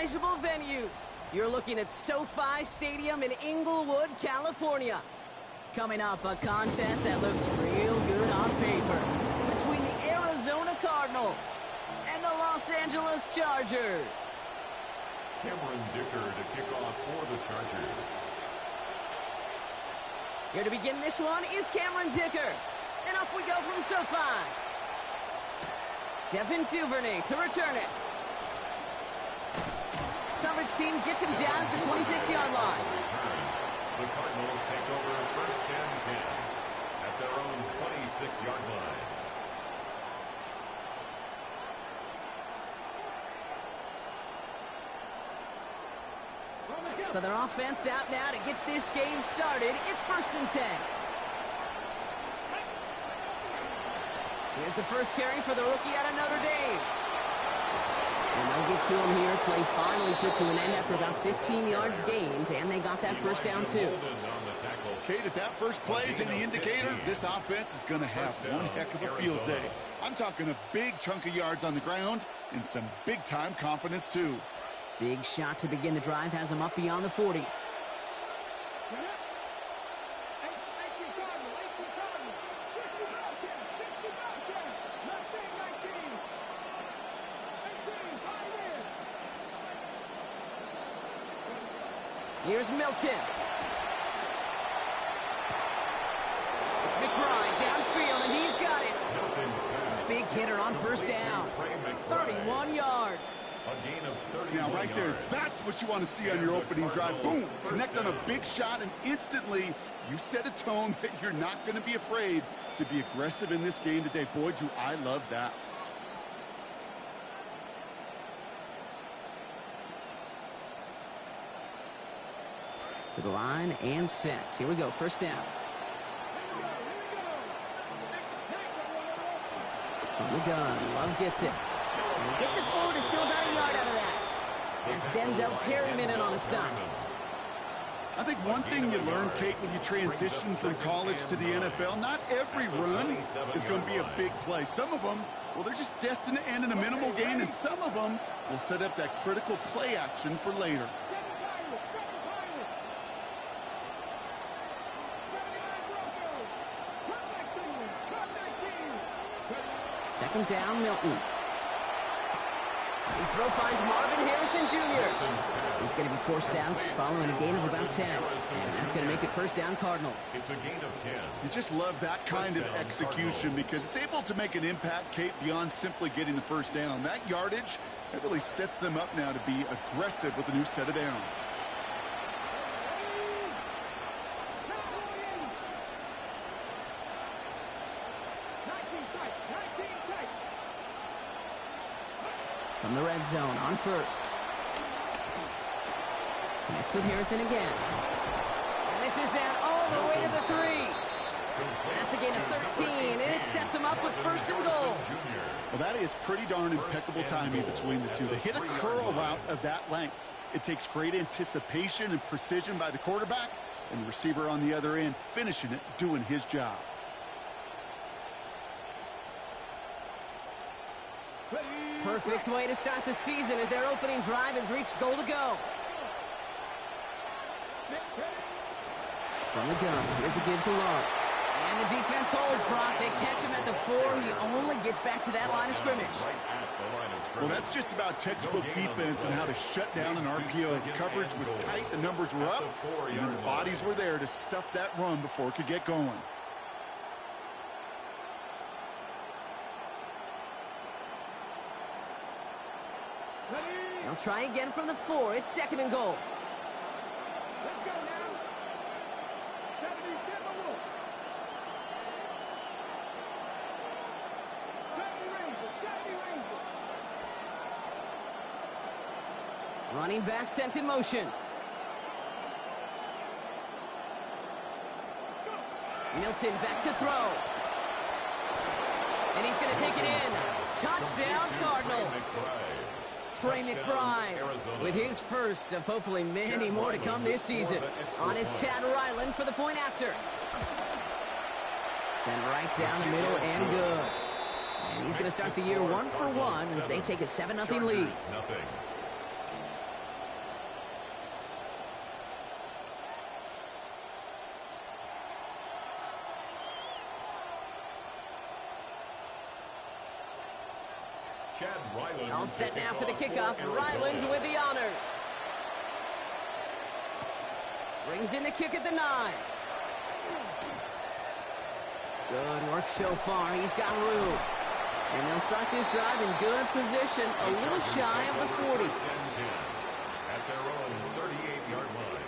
recognizable venues. You're looking at SoFi Stadium in Inglewood, California. Coming up, a contest that looks real good on paper between the Arizona Cardinals and the Los Angeles Chargers. Cameron Dicker to kick off for the Chargers. Here to begin this one is Cameron Dicker. And off we go from SoFi. Devin Duvernay to return it. Coverage team gets him down at the 26-yard line. The Cardinals take over first and 10 at their own 26-yard line. So their offense out now to get this game started. It's first and 10. Here's the first carry for the rookie out of Notre Dame. And they'll get to him here. Play finally put to an end after about 15 yards gained, and they got that first down too. Kate, if that first play is any indicator, this offense is going to have one heck of a field day. I'm talking a big chunk of yards on the ground and some big-time confidence too. Big shot to begin the drive has him up beyond the 40. Here's Milton. It's McBride downfield, and he's got it. Big hitter on first down. 31 yards. A gain of 31 Now, right there, that's what you want to see on your opening drive. Boom! Connect on a big shot, and instantly you set a tone that you're not going to be afraid to be aggressive in this game today. Boy, do I love that. To the line and set. Here we go, first down. From the gun, Love gets it. And he gets it forward to still about a yard out of that. That's Denzel Perryman in on a stop. I think one thing you learn, Kate, when you transition from college to the NFL, not every run is going to be a big play. Some of them, well, they're just destined to end in a minimal gain, and some of them will set up that critical play action for later. Second down, Milton. His throw finds Marvin Harrison Jr. He's going to be forced out following a gain of about 10. And that's going to make it first down Cardinals. It's a gain of 10. You just love that kind of execution because it's able to make an impact, Kate, beyond simply getting the first down. That yardage, it really sets them up now to be aggressive with a new set of downs. From the red zone on first. Connects with Harrison again. And this is down all the way to the 3. That's a gain of 13, and it sets him up with first and goal. Well, that is pretty darn impeccable timing between the two. They hit a curl route of that length. It takes great anticipation and precision by the quarterback, and the receiver on the other end finishing it, doing his job. Perfect way to start the season as their opening drive has reached goal to go. From the gun, here's a give to Love. And the defense holds, Brock. They catch him at the 4. He only gets back to that line of scrimmage. Well, that's just about textbook defense and how to shut down an RPO. The coverage was tight, the numbers were up, and then the bodies were there to stuff that run before it could get going. They'll try again from the 4. It's second and goal. Let's go now. 77 Wolf. 70 Rangers. Running back sent in motion. Milton back to throw. And he's going to take it in. Touchdown, Cardinals. Trey McBride with his first of hopefully many more to come this season. On his Chad Ryland for the point after. Sent right down the middle and good. And he's going to start the year 1 for 1 as they take a 7-0 lead. Chad Ryland. All set now for the kickoff kickoff. for Ryland Arizona. with the honors. Brings in the kick at the 9. Good work so far. He's got room. And they'll start this drive in good position, a little shy of the 40. First and 10 at their own 38-yard line.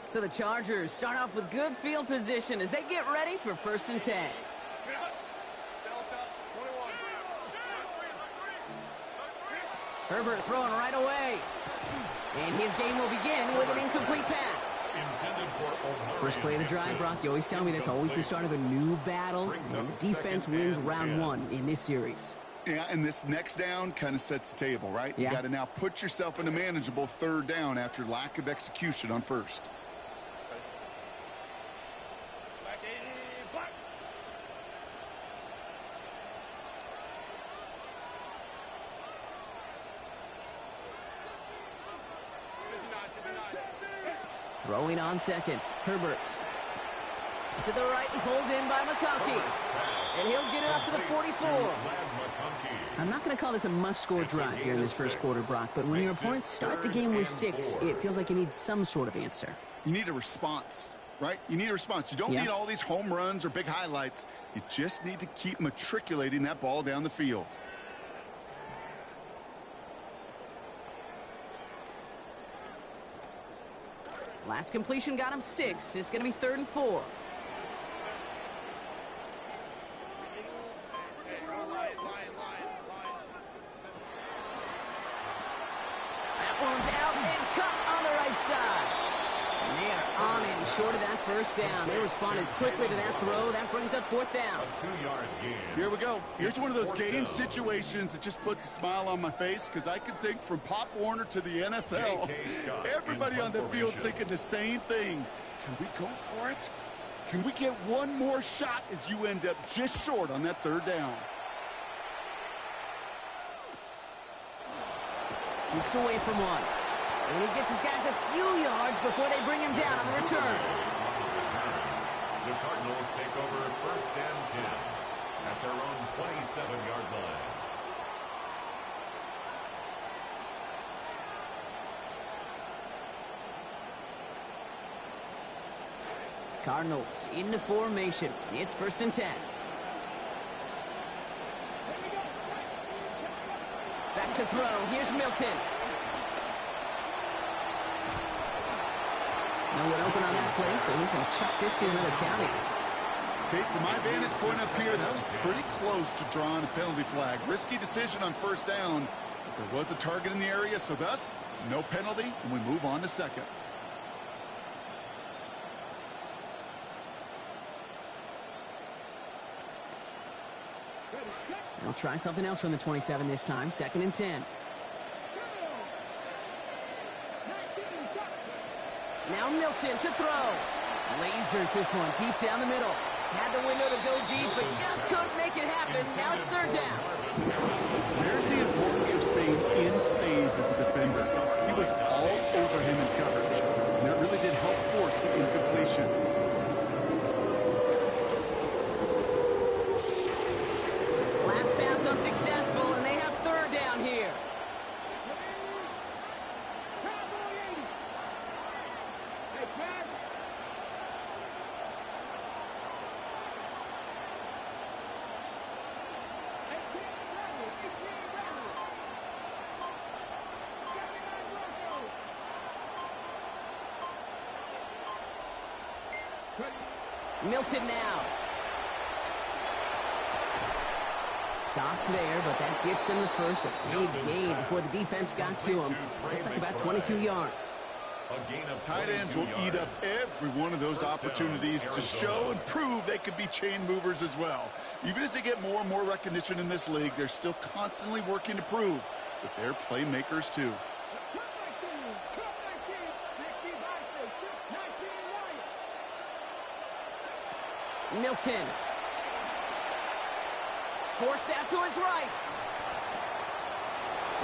So the Chargers start off with good field position as they get ready for first and 10. Herbert throwing right away. And his game will begin with an incomplete pass. Intended for Omarion. First play of the drive, Brock. You always tell me that's always the start of a new battle. And the defense wins round 1 in this series. Yeah, and this next down kind of sets the table, right? Yeah. You got to now put yourself in a manageable third down after lack of execution on first. Throwing on second. Herbert. To the right and pulled in by McConkey. And he'll get it up to the 44. I'm not going to call this a must-score drive here in this first quarter, Brock, but when your opponents start the game with 6, it feels like you need some sort of answer. You need a response, right? You need a response. You don't Yeah. need all these home runs or big highlights. You just need to keep matriculating that ball down the field. Last completion got him 6. It's going to be 3rd and 4. That one's out and cut on the right side. And they are on and short of that first down. They responded quickly to that throw. That brings up 4th down. A 2-yard gain. Here we go. Here's one of those game situations that just puts a smile on my face because I can think from Pop Warner to the NFL. Everybody on the field thinking the same thing. Can we go for it? Can we get one more shot as you end up just short on that third down? Tweaks away from one. And he gets his guys a few yards before they bring him down on the return. The Cardinals take over first and 10 at their own 27-yard line. Cardinals into formation. It's first and 10. Back to throw. Here's Milton. No one open on that play, so he's going to chuck this to another county. Kate, from my vantage point up here, that was pretty close to drawing a penalty flag. Risky decision on first down, but there was a target in the area, so thus, no penalty, and we move on to second. They'll try something else from the 27 this time. 2nd and 10. Now Milton to throw. Lasers this one deep down the middle. Had the window to go deep, but just couldn't make it happen. Now it's 3rd down. There's the importance of staying in phase as a defender. He was all over him in coverage, and that really did help force the incompletion. Last pass unsuccessful, and they have 3rd down here. Milton now. Stops there, but that gets them the first. A big gain before the defense got to him. Looks like about 22 yards. Tight ends will eat up every one of those opportunities to show and prove they could be chain movers as well. Even as they get more and more recognition in this league, they're still constantly working to prove that they're playmakers too. Milton. Forced out to his right.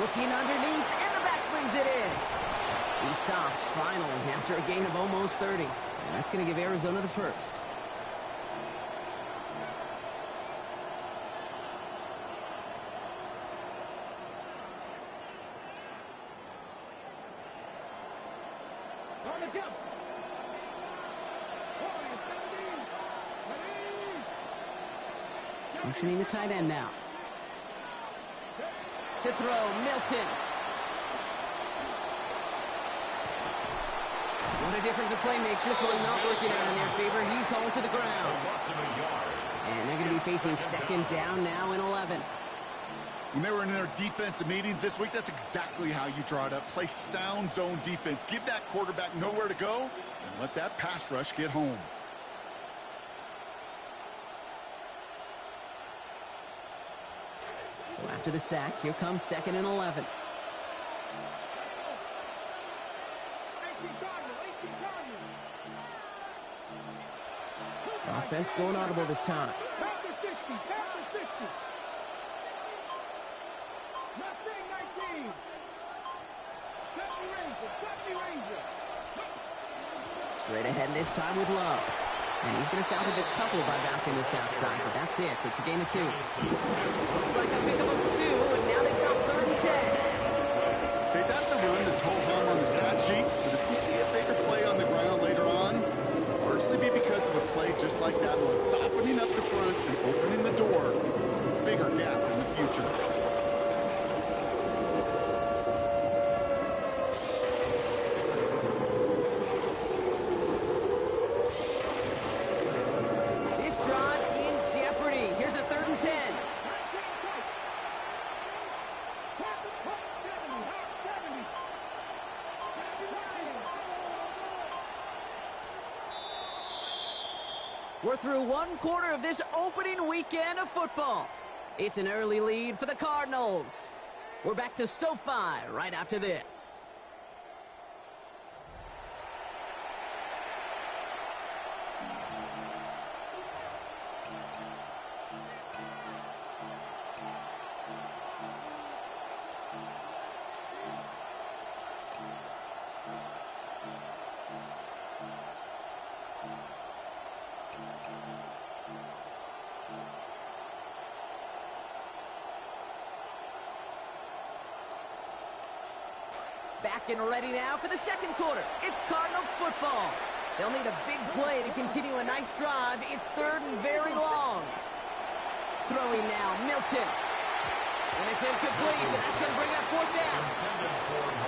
Looking underneath, and the back brings it in. He stopped finally after a gain of almost 30. And that's going to give Arizona the first. On the jump. Motioning the tight end now. To throw, Milton. What a difference a play makes. This one not working out in their favor. He's hauled to the ground. And they're going to be facing second down now in 11. When they were in their defensive meetings this week, that's exactly how you draw it up. Play sound zone defense. Give that quarterback nowhere to go and let that pass rush get home. So after the sack, here comes second and 11. Offense going audible this time. Straight ahead this time with Love. And he's going to salvage a couple by bouncing this outside, but that's it. It's a gain of 2. Looks like a pickup of 2, and now they've got 3rd and 10. Okay, that's a run that's whole home on the stat sheet, but if we see a bigger play on the ground later on, it'll largely be because of a play just like that one, softening up the front and opening the door, bigger gap in the future. This drive in jeopardy. Here's a 3rd and 10. We're through 1 quarter of this opening weekend of football. It's an early lead for the Cardinals. We're back to SoFi right after this. Back and ready now for the second quarter. It's Cardinals football. They'll need a big play to continue a nice drive. It's 3rd and very long. Throwing now, Milton. And it's incomplete, and that's going to bring up 4th down.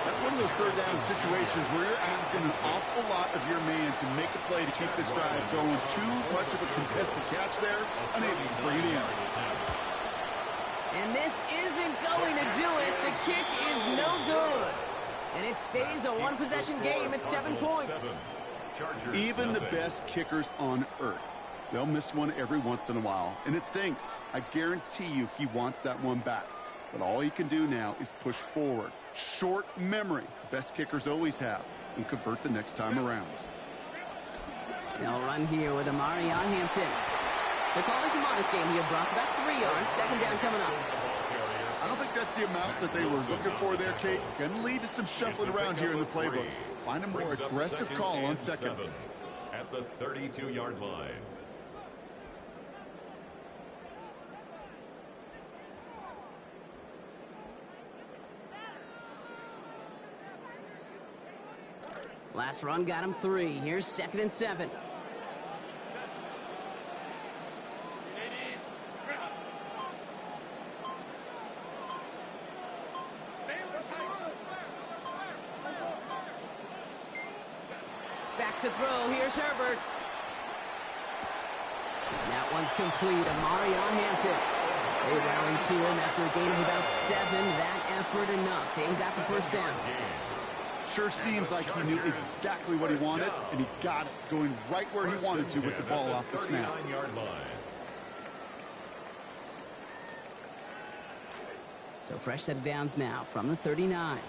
That's one of those 3rd down situations where you're asking an awful lot of your man to make a play to keep this drive going. Too much of a contested catch there, unable to bring it in. And this isn't going to do it. The kick is no good. And it stays a 1-possession game at 7 points. Even the best kickers on earth, they'll miss one every once in a while, and it stinks. I guarantee you he wants that one back. But all he can do now is push forward. Short memory, best kickers always have, and convert the next time around. They'll run here with Amari on Hampton. So call this a modest game here, Brock. About 3 yards, second down coming up. I don't think that's the amount that they were looking for there, Kate. Going to lead to some shuffling around here in the playbook. Find a more aggressive call on second. At the 32-yard line. Last run got him 3. Here's 2nd and 7. Back to throw. Here's Herbert. And that one's complete. Amari on Hampton. They rally to him after a gain of about 7. That effort enough. They got the 1st down. Sure seems like he knew exactly what he wanted, and he got it, going right where he wanted to with the ball off the snap. So fresh set of downs now from the 39.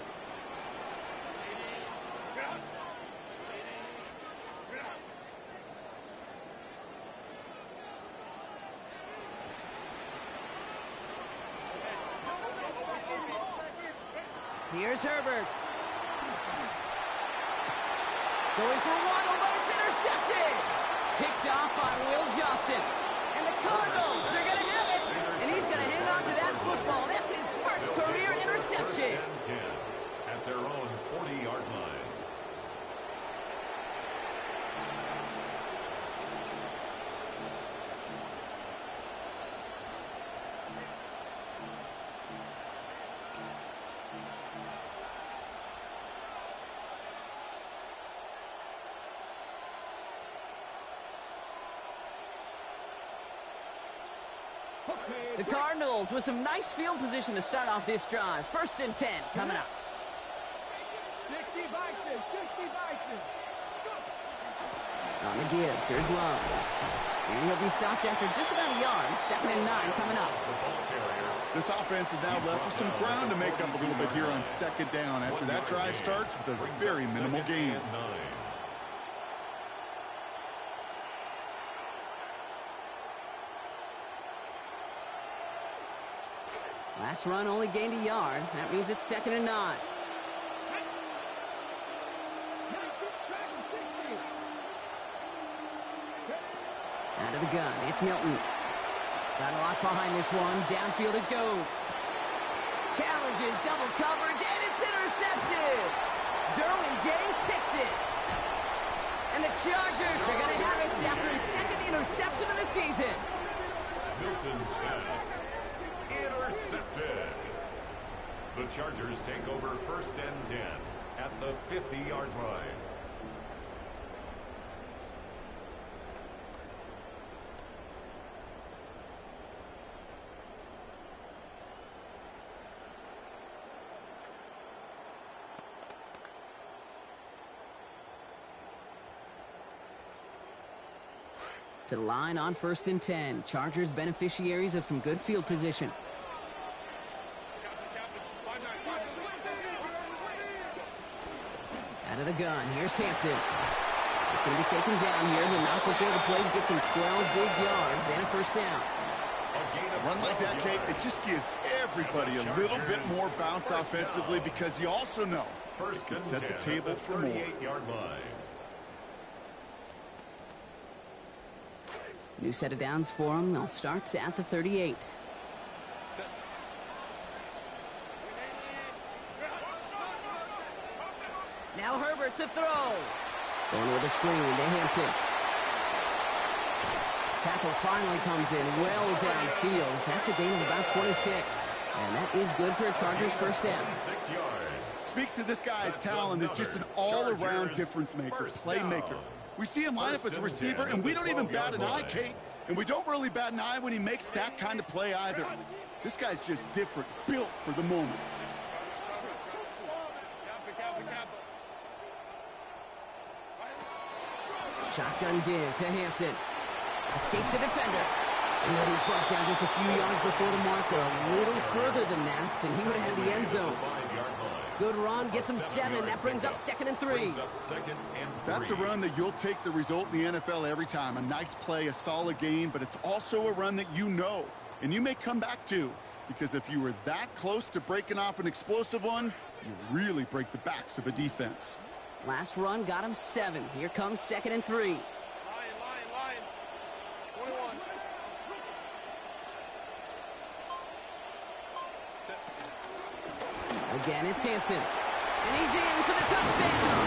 Here's Herbert. Going for a waddle, but it's intercepted. Picked off by Will Johnson. And the Cardinals are going to have it. And he's going to hang on to that football. That's his first career interception. First and 10 at their own 40-yard line. The Cardinals with some nice field position to start off this drive. First and 10 coming up. 60 Bison, 60 Bison. On the give, here's Love. And he'll be stopped after just about a yard. Second and 9 coming up. This offense is now left with some ground to make up a little bit here on second down after that drive starts with a very minimal gain. Last run only gained a yard. That means it's second and 9. Out of the gun, it's Milton. Got a lock behind this one. Downfield it goes. Challenges double coverage, and it's intercepted. Derwin James picks it. And the Chargers are going to have it after his second interception of the season. Milton's pass intercepted. The Chargers take over first and 10 at the 50-yard line. To the line on first and 10. Chargers beneficiaries of some good field position. Out of the gun, here's Hampton. It's going to be taken down here, but not before the play gets him 12 big yards and a first down. A run like that, Kate, it just gives everybody a little bit more bounce offensively because you also know it can set the table for more. 38-yard line. New set of downs for him. They'll start at the 38. Now Herbert to throw. Going with a screen to Hampton. Tackle finally comes in well downfield. That's a gain of about 26. And that is good for a Chargers first down. 6 yards. Speaks to this guy's talent as just an all-around difference maker, playmaker. We see him line up as a receiver, and we don't even bat an eye, Kate. And we don't really bat an eye when he makes that kind of play either. This guy's just different, built for the moment. Shotgun give to Hampton. Escapes the defender. And he's brought down just a few yards before the marker. A little further than that, and he would have had the end zone. Good run, gets him 7. That brings up second and 3. That's a run that you'll take the result in the NFL every time. A nice play, a solid game, but it's also a run that you know, and you may come back to, because if you were that close to breaking off an explosive one, you really break the backs of a defense. Last run got him 7. Here comes second and 3. Line. 21. Again, it's Hampton. And he's in for the touchdown.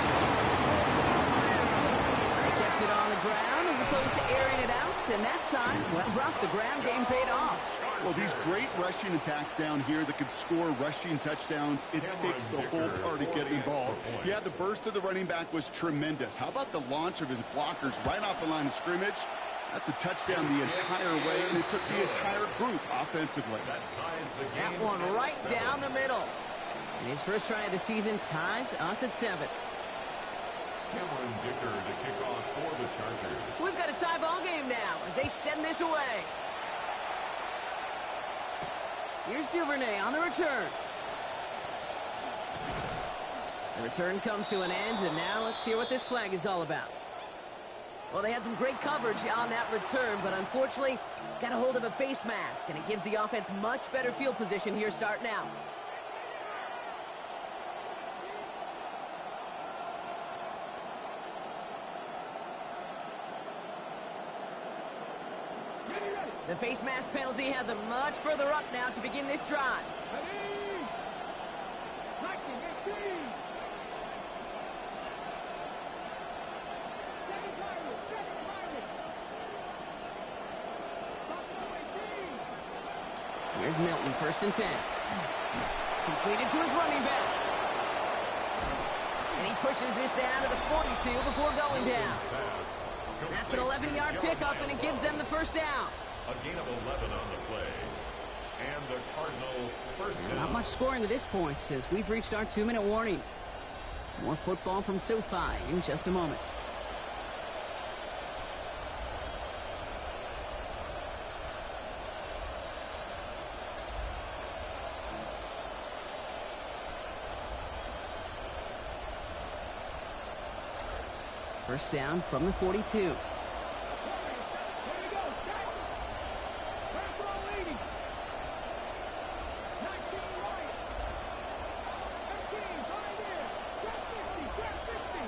He kept it on the ground as opposed to airing it out. And that time, well, brought the ground game paid off. Well, these great rushing attacks down here that could score rushing touchdowns, it takes the whole party getting involved. Yeah, the burst of the running back was tremendous. How about the launch of his blockers right off the line of scrimmage? That's a touchdown the entire way, and it took the entire group offensively. That one right down the middle. And his first try of the season ties us at 7. Cameron Dicker to kick off for the Chargers. So we've got a tie ball game now as they send this away. Here's Duvernay on the return. The return comes to an end, and now let's hear what this flag is all about. Well, they had some great coverage on that return, but unfortunately got a hold of a face mask, and it gives the offense much better field position here start now. The face mask penalty has him much further up now to begin this drive. Ready? Liking, 18. Second pirate, second pirate. Buffalo 18. Here's Milton, 1st and 10. Completed to his running back. And he pushes this down to the 42 before going down. That's an 11-yard pickup, and it gives them the first down. A gain of 11 on the play. And the Cardinal first down. Not much scoring to this point since we've reached our 2-minute warning. More football from SoFi in just a moment. First down from the 42. Here we go, set. First row leading. 19 right. 15, right in. Set 50, set 50.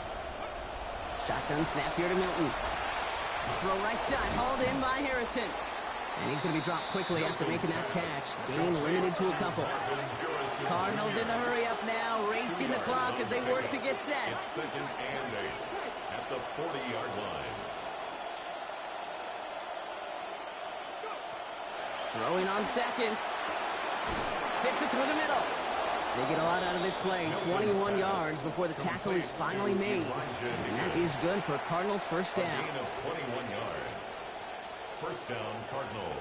Shotgun snap here to Milton. Throw right side, hauled in by Harrison. And he's going to be dropped quickly after making that catch. Gain limited to a couple. Cardinals in the hurry up now, racing the clock as they work to get set. It's 2nd and 8 at the 40-yard line. Throwing on seconds. Fits it through the middle. They get a lot out of this play. 21 yards before the tackle is finally made. And that is good for Cardinals' first A down. gain of 21 yards. First down, Cardinals.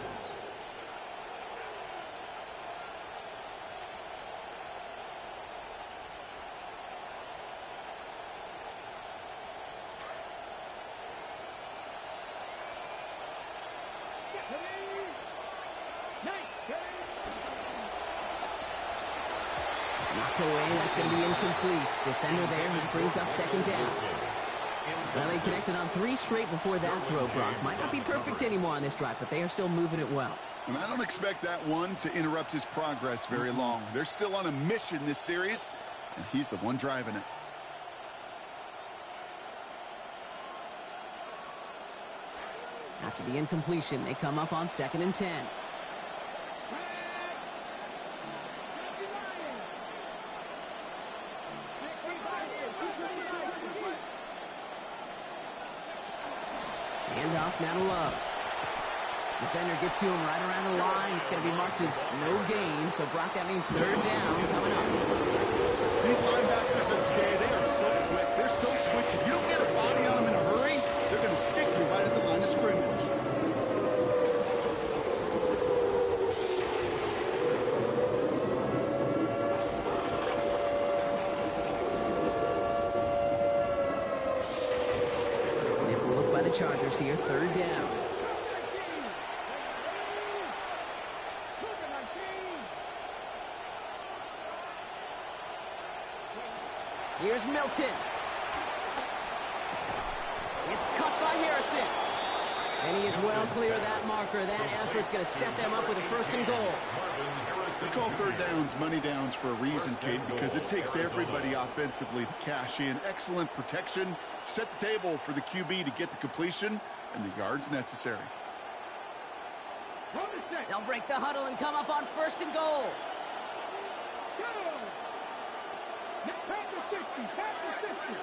Knocked away, that's going to be incomplete. Defender there who brings up 2nd down. Well, they connected on 3 straight before that throw, Brock. Might not be perfect anymore on this drive, but they are still moving it well. And I don't expect that one to interrupt his progress very long. They're still on a mission this series, and he's the one driving it. After the incompletion, they come up on 2nd and 10. Handoff now to Love. Defender gets to him right around the line. It's going to be marked as no gain. So, Brock, that means 3rd down coming up. These linebackers at Skay, they are so quick. They're so twitchy. You don't get a body on them in a hurry, they're going to stick you right at the line of scrimmage. Nickel look by the Chargers here. 3rd down. Here's Milton. It's cut by Harrison. And he is well clear of that marker. That effort's going to set them up with a 1st and goal. We call 3rd downs money downs for a reason, Kate, because it takes everybody offensively to cash in. Excellent protection. Set the table for the QB to get the completion and the yards necessary. They'll break the huddle and come up on 1st and goal. Pass the 60, pass the 60.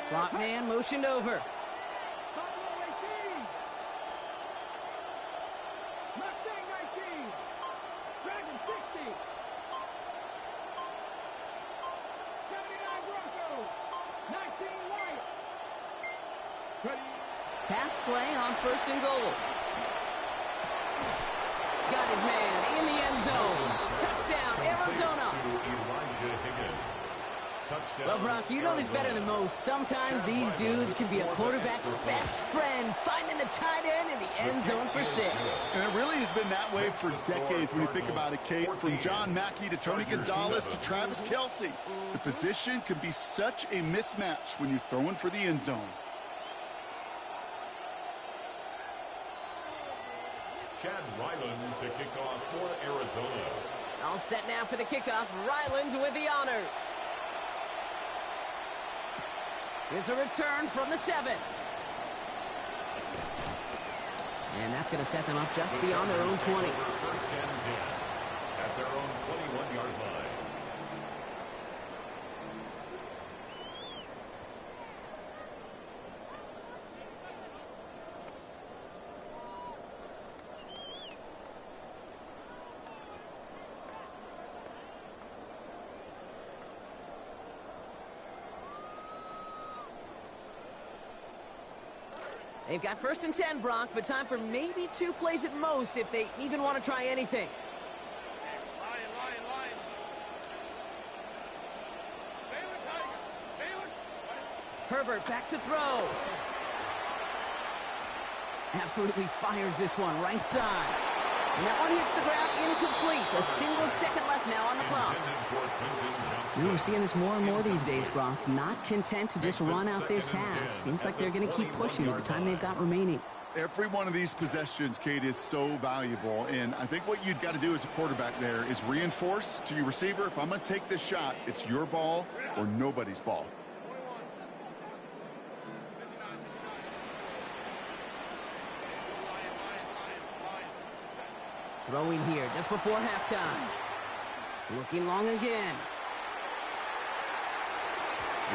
Slot man motioned over. Mustang 19. Dragon 60. 79 Broncos. 19 White. Ready. Pass play on 1st and goal. Got his man in the end zone. Touchdown, Arizona. Elijah Higgins. Touchdown. Well, Brock, you know this better than most. Sometimes these dudes can be a quarterback's best friend, finding the tight end in the end zone for 6. And it really has been that way for decades when you think about it, Kate. From John Mackey to Tony Gonzalez to Travis Kelce. The position can be such a mismatch when you're throwing for the end zone. Chad Ryland to kick off for Arizona. All set now for the kickoff. Ryland with the honors. Here's a return from the 7. And that's going to set them up just beyond their own 20. First and 10 at their own 21-yard line. They've got first and 10, Brock, but time for maybe 2 plays at most if they even want to try anything. Herbert back to throw. Absolutely fires this one right side. And that one hits the ground incomplete. A single second left now on the clock. We're seeing this more and more these days, Brock. Not content to just run out this half. Seems like they're going to keep pushing with the time they've got remaining. Every one of these possessions, Kate, is so valuable. And I think what you've got to do as a quarterback there is reinforce to your receiver, if I'm going to take this shot, it's your ball or nobody's ball. Throwing here just before halftime. Looking long again.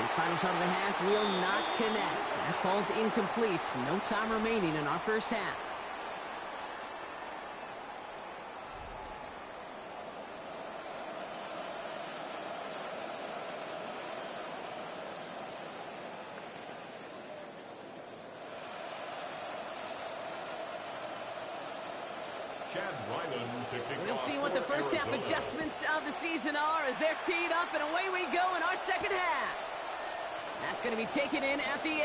This final shot of the half will not connect. That falls incomplete. No time remaining in our first half. We'll see what the first half adjustments of the season are as they're teed up, and away we go in our second half. That's going to be taken in at the 8.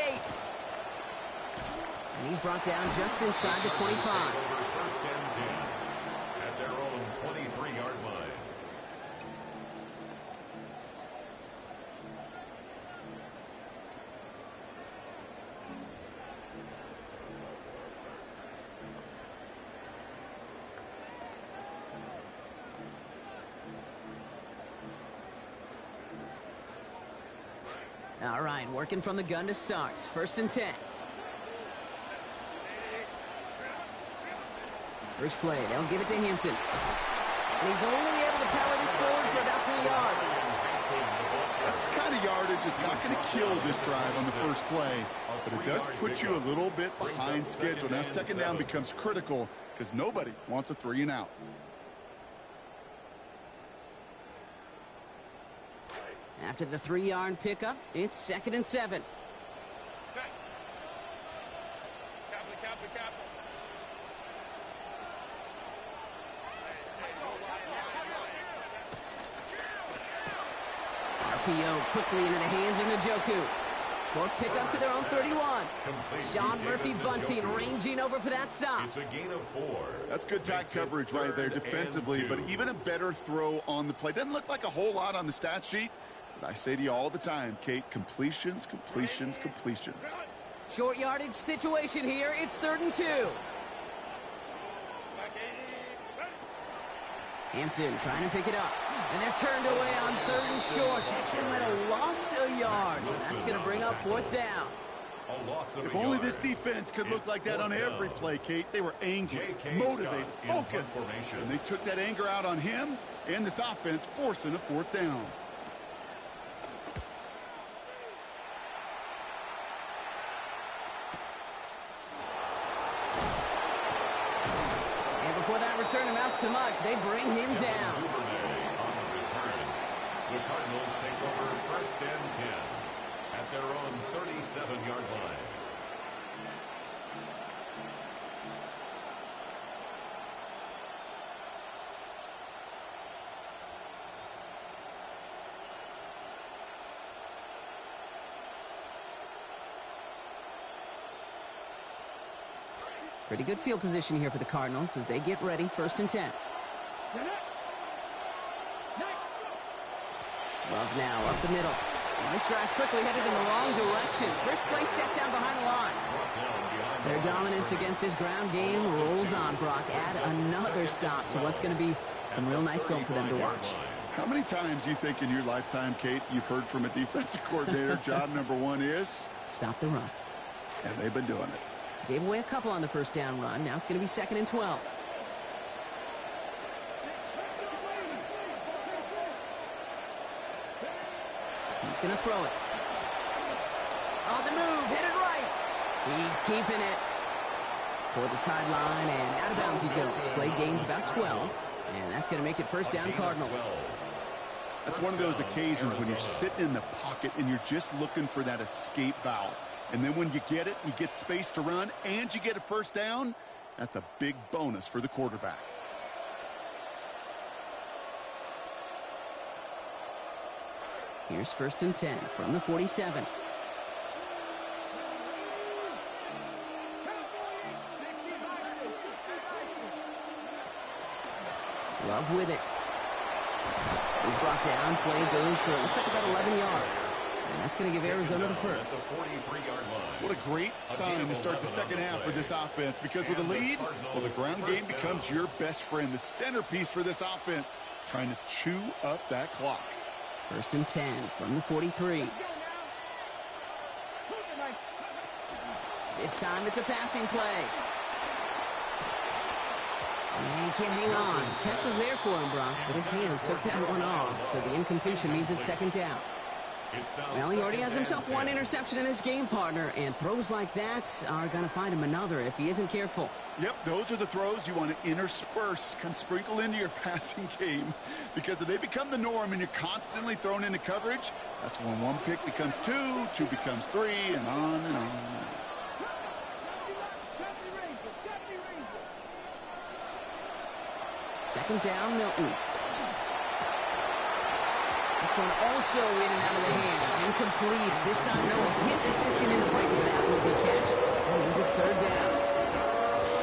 And he's brought down just inside the 25. First and 10 at their own 23-yard line. All right, working from the gun to start. First and 10. First play, they'll give it to Hampton. And he's only able to power this forward for about 3 yards. That's the kind of yardage it's not going to kill this drive on the first play, but it does put you a little bit behind schedule. Now second down becomes critical because nobody wants a 3 and out. After the 3-yard pickup, it's second and 7. RPO quickly into the hands of Njoku. Fourth pickup to their own 31. Sean Murphy bunting, ranging over for that stop. It's a gain of 4. That's good tight coverage right there defensively, but even a better throw on the play. Doesn't look like a whole lot on the stat sheet, but I say to you all the time, Kate, completions, completions, completions. Short yardage situation here. It's 3rd and 2. Hampton trying to pick it up. And they're turned away on 3rd and short. Actually might have lost a yard. And that's going to bring up 4th down. If only this defense could look like that on every play, Kate. They were angry, motivated, focused. And they took that anger out on him and this offense, forcing a 4th down. Before that return amounts to much, they bring him down. The Cardinals take over 1st and 10 at their own 37-yard line. Pretty good field position here for the Cardinals as they get ready, 1st and 10. Love now, up the middle. This drive's quickly headed in the wrong direction. First play set down behind the line. Their dominance against his ground game rolls on, Brock. Add another stop to what's going to be some real nice film for them to watch. How many times do you think in your lifetime, Kate, you've heard from a defensive coordinator, job number one is? Stop the run. And they've been doing it. Gave away a couple on the first down run. Now it's going to be 2nd and 12. He's going to throw it. On the move, headed right. He's keeping it. For the sideline, and out of bounds he goes. Play gains about 12, and that's going to make it first down Cardinals. That's one of those occasions when you're sitting in the pocket and you're just looking for that escape valve. And then when you get it, you get space to run, and you get a first down. That's a big bonus for the quarterback. Here's 1st and 10 from the 47. Love with it. He's brought down. Play goes for, looks like about 11 yards. And that's going to give Arizona the first. What a great sign to start the second half for this offense, because with a lead, well, the ground game becomes your best friend, the centerpiece for this offense, trying to chew up that clock. 1st and 10 from the 43. This time it's a passing play. And he can't hang on. Catch was there for him, Brock, but his hands took that one off, so the incompletion means it's 2nd down. Well, he already has himself one interception in this game, partner, and throws like that are going to find him another if he isn't careful. Yep, those are the throws you want to intersperse, kind of sprinkle into your passing game, because if they become the norm and you're constantly thrown into coverage, that's when one pick becomes two, two becomes three, and on and on. Second down, Milton. This one also in and out of the hands. Incomplete. This time, no hit assistant in the break with that will be catch. That means it's 3rd down.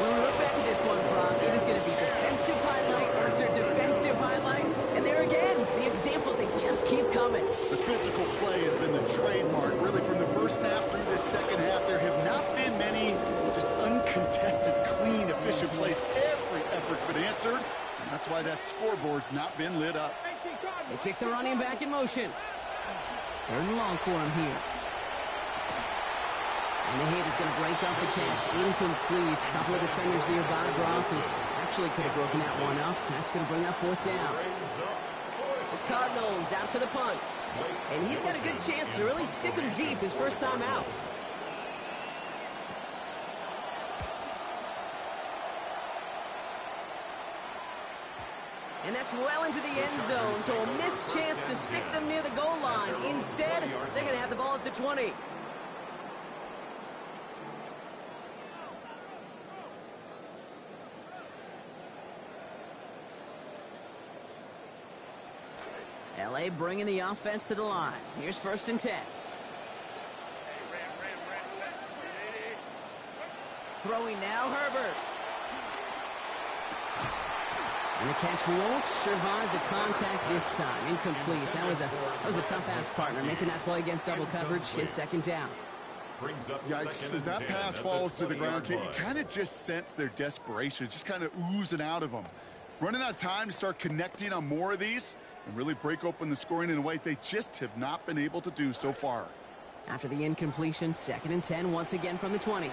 When we look back at this one, Brock, it is going to be defensive highlight after defensive highlight. And there again, the examples, they just keep coming. The physical play has been the trademark. Really, from the first snap through this second half, there have not been many just uncontested, clean, efficient plays. Every effort's been answered. And that's why that scoreboard's not been lit up. They kick the running back in motion. 3rd and long for him here. And the hit is going to break up the catch. Incomplete. A couple of defenders nearby, Brock, who actually could have broken that one up. That's going to bring up 4th down. The Cardinals out for the punt. And he's got a good chance to really stick him deep his first time out. And that's well into the end zone, so a missed chance to stick them near the goal line. Instead, they're going to have the ball at the 20. LA bringing the offense to the line. Here's 1st and 10. Throwing now, Herbert. And the catch won't survive the contact this time. Incomplete. That was a tough-ass partner making that play against double coverage. It's 2nd down. Yikes, as that pass falls to the ground, Kate, you kind of just sense their desperation. It's just kind of oozing out of them. Running out of time to start connecting on more of these and really break open the scoring in a way they just have not been able to do so far. After the incompletion, 2nd and 10 once again from the 20.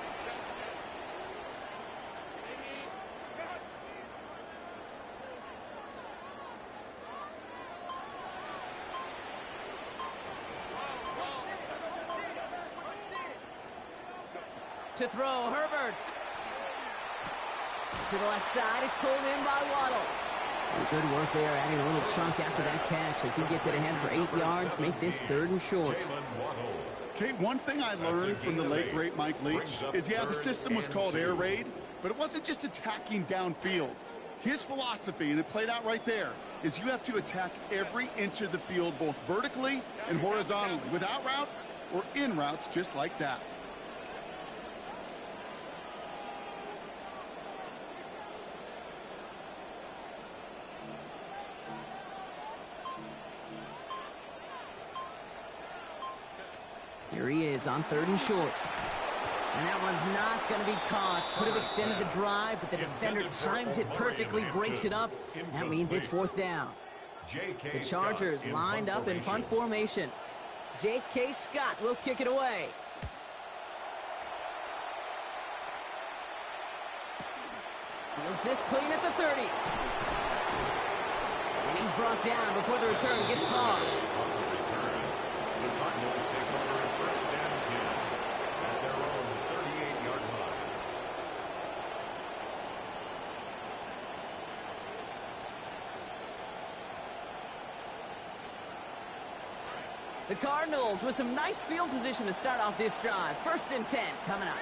To throw, Herbert. To the left side, it's pulled in by Waddle. And good work there, adding a little chunk after that catch as he gets it ahead for 8 yards, make this 3rd and short. Kate, one thing I learned from the late, great Mike Leach is, yeah, the system was called air raid, but it wasn't just attacking downfield. His philosophy, and it played out right there, is you have to attack every inch of the field, both vertically and horizontally, without routes or in routes just like that. Here he is on 3rd and short. And that one's not going to be caught. Could have extended the drive, but the defender timed it perfectly, breaks it up. That means it's 4th down. The Chargers lined up in punt formation. J.K. Scott will kick it away. Fields this clean at the 30. And he's brought down before the return gets far. The Cardinals take over at 1st and 10 at their own 38-yard line. The Cardinals with some nice field position to start off this drive. 1st and 10 coming up.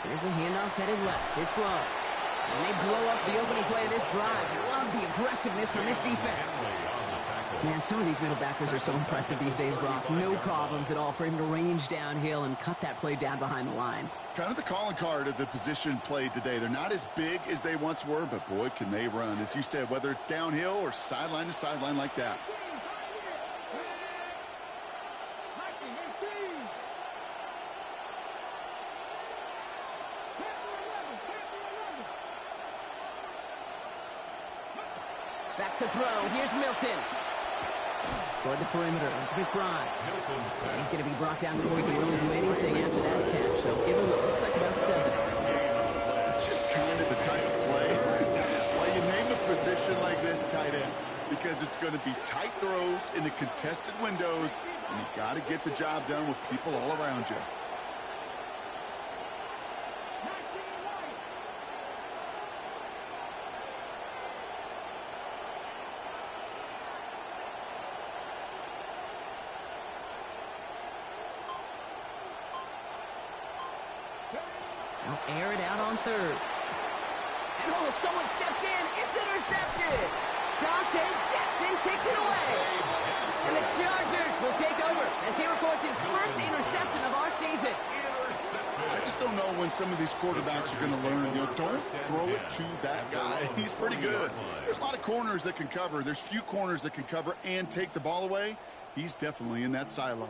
Here's a handoff headed left. It's Love. And they blow up the opening play of this drive. Love the aggressiveness from this defense. Man, some of these middle backers are so impressive these days, Brock. No problems at all for him to range downhill and cut that play down behind the line. Kind of the calling card of the position played today. They're not as big as they once were, but boy, can they run. As you said, whether it's downhill or sideline to sideline like that. Back to throw. Here's Milton. Toward the perimeter. It's McBride. He's going to be brought down before he can really do anything after that catch. So give him what looks like about 7. It's just kind of the type of play why you name a position like this tight end. Because it's going to be tight throws in the contested windows, and you got to get the job done with people all around you. They'll air it out on 3rd. And oh, someone stepped in. It's intercepted. Dante Jackson takes it away. And the Chargers will take over as he records his first interception of our season. I just don't know when some of these quarterbacks are going to learn. You know, don't throw it to that guy. He's pretty good. There's a lot of corners that can cover. There's few corners that can cover and take the ball away. He's definitely in that silo.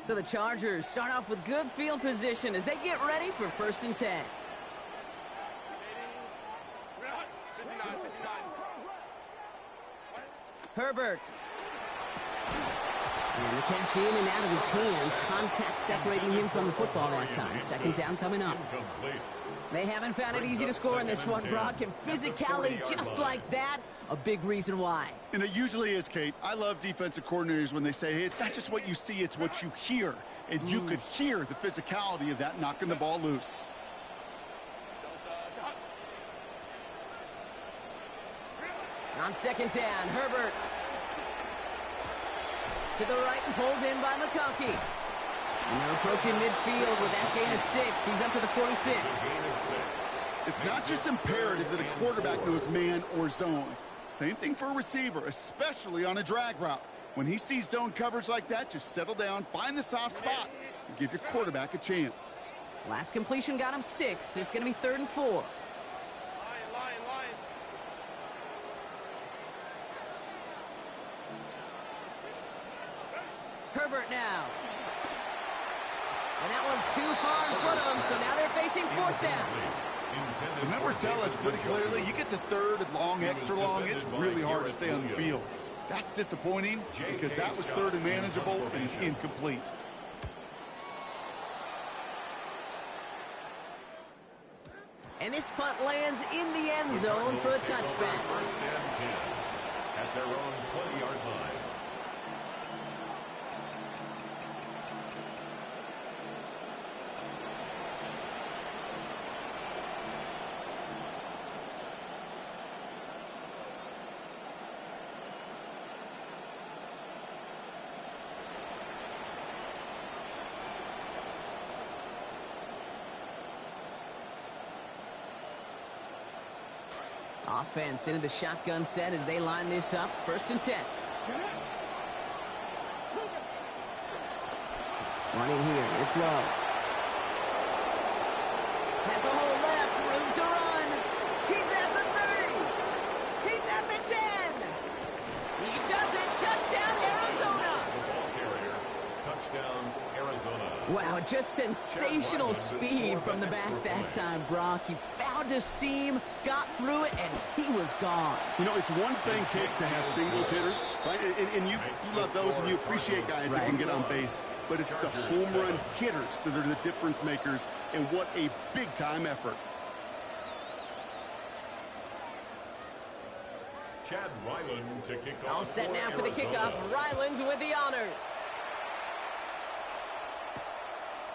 So the Chargers start off with good field position as they get ready for 1st and 10. Herbert. And the catch in and out of his hands. Contact separating him from the football that time. 2nd down coming up. They haven't found it easy to score in this one, Brock. And physicality just like that, a big reason why. And it usually is, Kate. I love defensive coordinators when they say, hey, it's not just what you see, it's what you hear. And you could hear the physicality of that knocking the ball loose. On 2nd down, Herbert. To the right and pulled in by McConkey. And they're approaching midfield with that gain of 6. He's up to the 46. It's not just imperative that a quarterback knows man or zone. Same thing for a receiver, especially on a drag route. When he sees zone coverage like that, just settle down, find the soft spot, and give your quarterback a chance. Last completion got him 6. It's going to be 3rd and 4. Herbert now. And that one's too far in front of them, so now they're facing 4th down. The numbers tell us pretty clearly, you get to 3rd and long, extra long, it's really hard to stay on the field. That's disappointing because that was 3rd and manageable and incomplete. And this punt lands in the end zone for a touchback. 1st and 10 at their own 20-yard line. Offense into the shotgun set as they line this up. 1st and 10. Running here, it's Love. Has a hole left, room to run. He's at the 30. He's at the just sensational speed from the back that time, Brock. He found a seam, got through it, and he was gone. You know, it's one thing, Kate, to have singles hitters, right? And you love those, and you appreciate guys that can get on base. But it's the home run hitters that are the difference makers, and what a big-time effort. Chad Ryland to kick off. All set now for the kickoff. Ryland with the honors.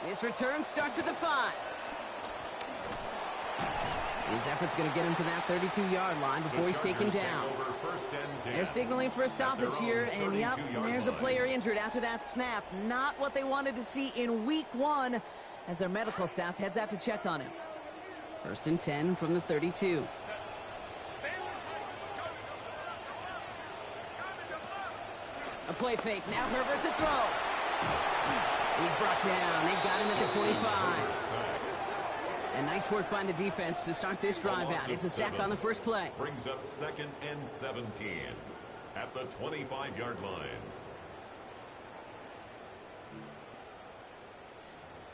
This return starts at the 5. His effort's going to get him to that 32-yard line before he's taken down. They're signaling for a stoppage here, and yep, there's a player injured after that snap. Not what they wanted to see in week 1 as their medical staff heads out to check on him. 1st and 10 from the 32. A play fake. Now Herbert to throw. He's brought down. They got him at the 25. And nice work by the defense to start this drive out. It's a sack on the first play. Brings up 2nd and 17 at the 25-yard line.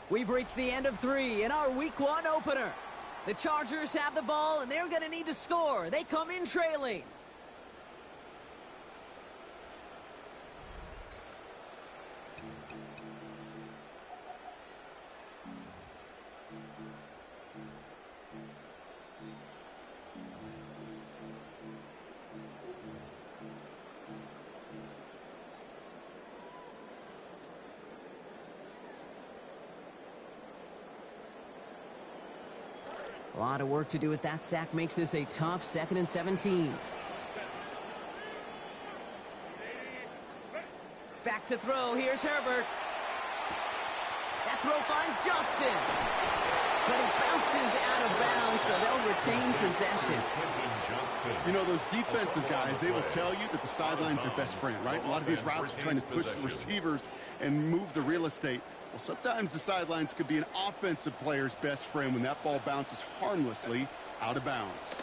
We've reached the end of 3 in our week 1 opener. The Chargers have the ball, and they're going to need to score. They come in trailing. A lot of work to do as that sack makes this a tough 2nd and 17. Back to throw. Here's Herbert. That throw finds Johnston. But he bounces out of bounds, so they'll retain possession. You know, those defensive guys, they will tell you that the sidelines are best friend, right? A lot of these routes are trying to push the receivers and move the real estate. Well, sometimes the sidelines could be an offensive player's best friend when that ball bounces harmlessly out of bounds.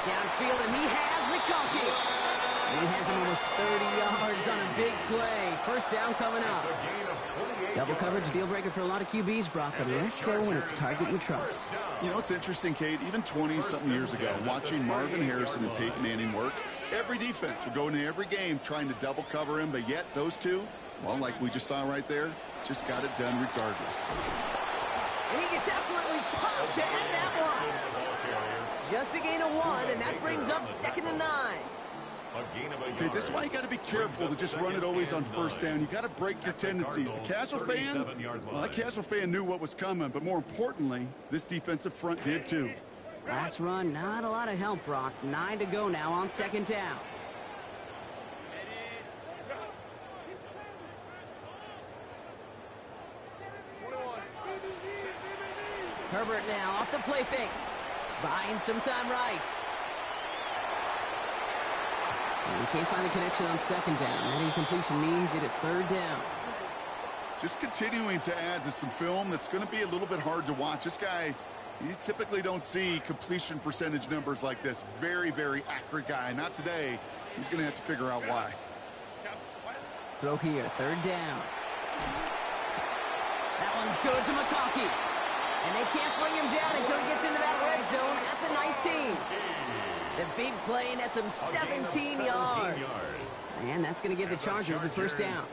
Downfield, and he has McConkey. He has him almost 30 yards on a big play. First down coming up. Double coverage deal breaker for a lot of QBs, Brock, but less so when it's target you trust. You know, it's interesting, Kate, even 20-something years ago, watching Marvin Harrison and Peyton Manning work, every defense would go into every game trying to double cover him, but yet those two, well, like we just saw right there, just got it done regardless. And he gets absolutely pumped to add that one. Just a gain of 1, and that brings up 2nd and 9. Okay, this is why you got to be careful to just run it always on first down. You got to break your tendencies. The casual fan, well, that casual fan knew what was coming, but more importantly, this defensive front did too. Last run, not a lot of help, Brock. 9 to go now on 2nd down. Herbert now off the play fake. Buying some time right. And can't find the connection on 2nd down. That incompletion means it is 3rd down. Just continuing to add to some film that's going to be a little bit hard to watch. This guy, you typically don't see completion percentage numbers like this. Very, very accurate guy. Not today. He's going to have to figure out why. Throw here, 3rd down. That one's good to McConkey. And they can't bring him down until he gets into that red zone at the 19. The big play nets him 17 yards. And that's going to give the Chargers the first down.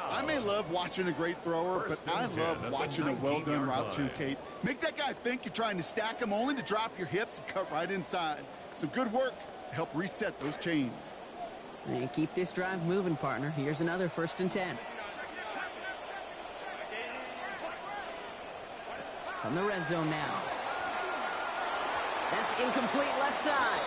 I may love watching a great thrower, but I love watching a well-done route too, Kate. Make that guy think you're trying to stack him only to drop your hips and cut right inside. Some good work to help reset those chains. And keep this drive moving, partner. Here's another 1st and 10. From the red zone now. That's incomplete left side.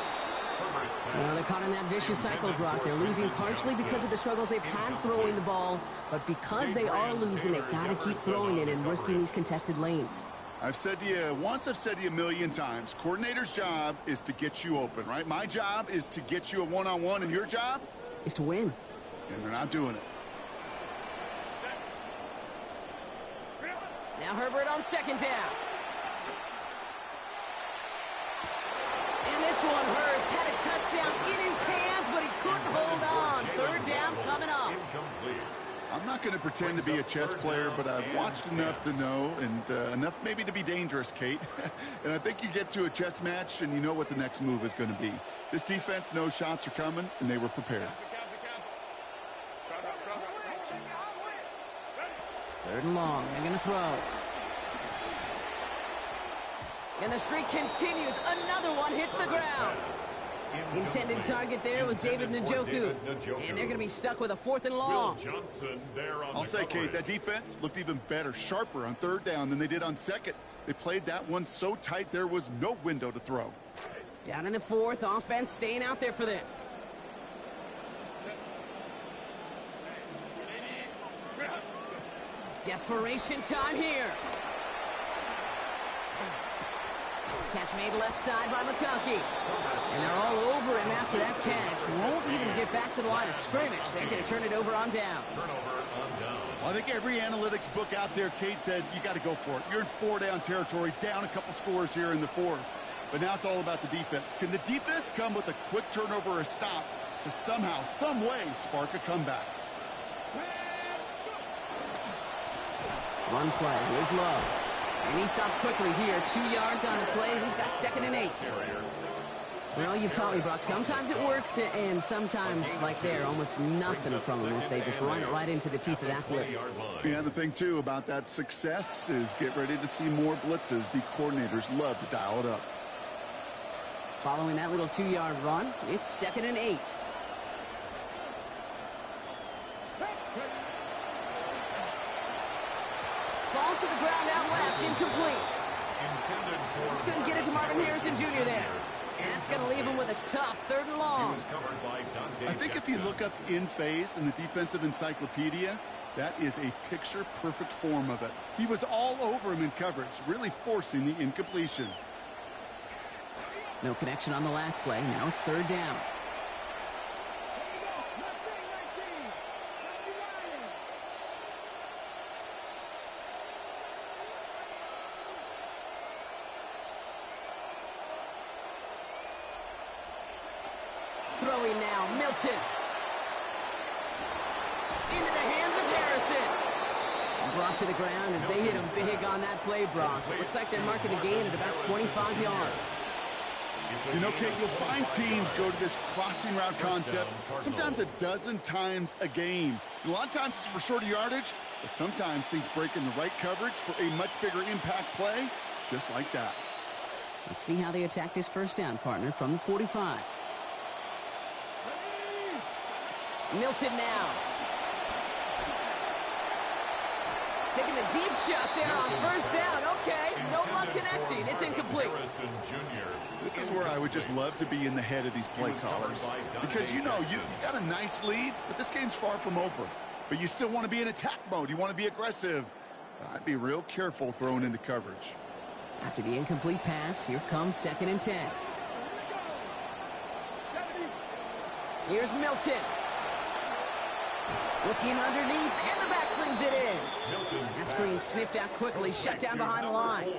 Well, they're caught in that vicious cycle, Brock. They're losing partially because of the struggles they've had throwing the ball, but because they are losing, they got to keep throwing it and risking these contested lanes. I've said to you once, I've said to you a million times, coordinator's job is to get you open, right? My job is to get you a one-on-one, and your job is to win. And they're not doing it. Now Herbert on 2nd down. And this one hurts. Had a touchdown in his hands, but he couldn't hold on. 3rd down coming up. I'm not going to pretend to be a chess player, but I've watched enough to know, and enough maybe to be dangerous, Kate. And I think you get to a chess match, and you know what the next move is going to be. This defense knows shots are coming, and they were prepared. 3rd and long. They're going to throw. And the streak continues. Another one hits the ground. Intended target there was David Njoku. And they're going to be stuck with a 4th and long. I'll say, Kate, that defense looked even better, sharper on 3rd down than they did on 2nd. They played that one so tight there was no window to throw. Down in the 4th, offense staying out there for this. Desperation time here. Catch made left side by McConkey. And they're all over him after that catch. Won't even get back to the line of scrimmage. They're going to turn it over on downs. Well, I think every analytics book out there, Kate said, you got to go for it. You're in 4-down territory, down a couple scores here in the 4th. But now it's all about the defense. Can the defense come with a quick turnover or a stop to somehow, some way, spark a comeback? One play. Here's Love. And he stopped quickly here. 2 yards on the play. We've got 2nd and 8. Well, you've taught me, Brock. Sometimes it works, and sometimes, like there, almost nothing from them as they just run it right into the teeth of that blitz. Yeah, the thing, too, about that success is get ready to see more blitzes. The coordinators love to dial it up. Following that little 2-yard run, it's 2nd and 8. Falls to the ground out left, incomplete. Just couldn't get it to Marvin Harrison Jr. there. And that's going to leave him with a tough 3rd and long. I think if you look up in phase in the defensive encyclopedia, that is a picture-perfect form of it. He was all over him in coverage, really forcing the incompletion. No connection on the last play. Now it's 3rd down. Throwing now, Milton. Into the hands of Harrison. And brought to the ground as they hit him big on that play, Brock. It looks like they're marking the gain at about 25 yards. You know, Kate, you'll find teams go to this crossing route concept sometimes a dozen times a game. And a lot of times it's for shorter yardage, but sometimes things break in the right coverage for a much bigger impact play, just like that. Let's see how they attack this 1st down, partner, from the 45. Milton now. Taking the deep shot there on 1st down. Okay, no luck connecting. It's incomplete. This is where I would just love to be in the head of these play callers. Because, you know, you got a nice lead, but this game's far from over. But you still want to be in attack mode. You want to be aggressive. I'd be real careful throwing into coverage. After the incomplete pass, here comes 2nd and 10. Here's Milton. Looking underneath, and the back brings it in. That screen sniffed out quickly, shut down behind the line.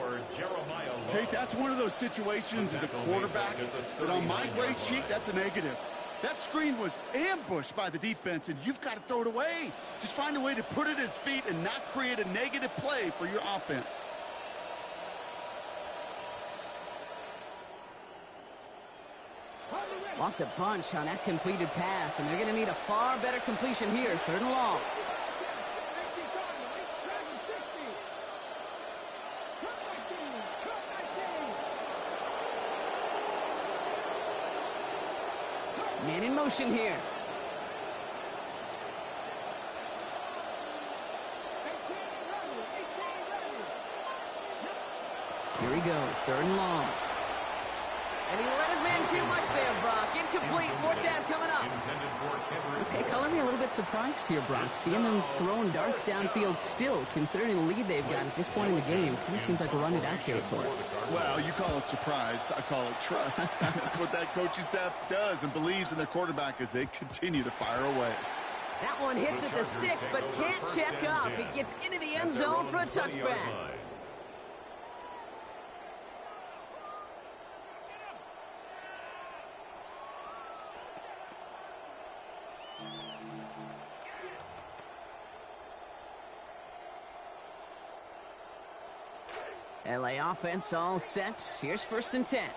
Kate, that's one of those situations as a quarterback that on my grade sheet, that's a negative. That screen was ambushed by the defense, and you've got to throw it away. Just find a way to put it at his feet and not create a negative play for your offense. Lost a bunch on that completed pass, and they're going to need a far better completion here, 3rd and long. Man in motion here. Here he goes, 3rd and long. And he let his man too much there, Brock. Incomplete, 4th down coming up. Okay, color me a little bit surprised here, Brock. Seeing them throwing darts downfield still, considering the lead they've got at this point in the game, kind of seems like a run-it-out territory. Well, you call it surprise. I call it trust. That's what that coaching staff does and believes in their quarterback as they continue to fire away. That one hits at the 6, but can't check up. It gets into the end zone for a touchback. LA offense all set. Here's 1st and 10.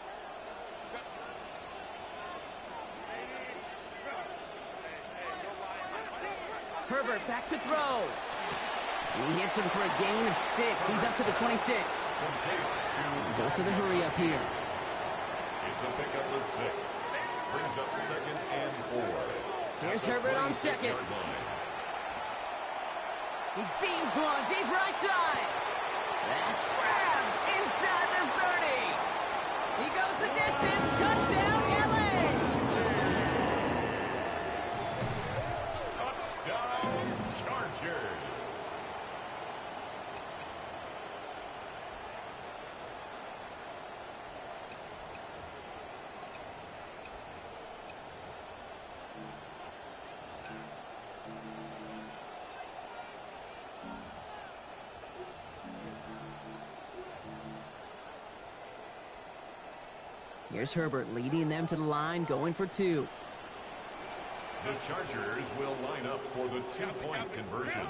Herbert back to throw. He hits him for a gain of 6. He's up to the 26. Goes to the hurry up here. It's a pickup of 6. Brings up 2nd and 4. Here's Herbert on 2nd. He beams one deep right side. That's grabbed inside the 30. He goes the distance. Touchdown, LA. Touchdown, Chargers. Here's Herbert leading them to the line, going for 2. The Chargers will line up for the 2-point conversion.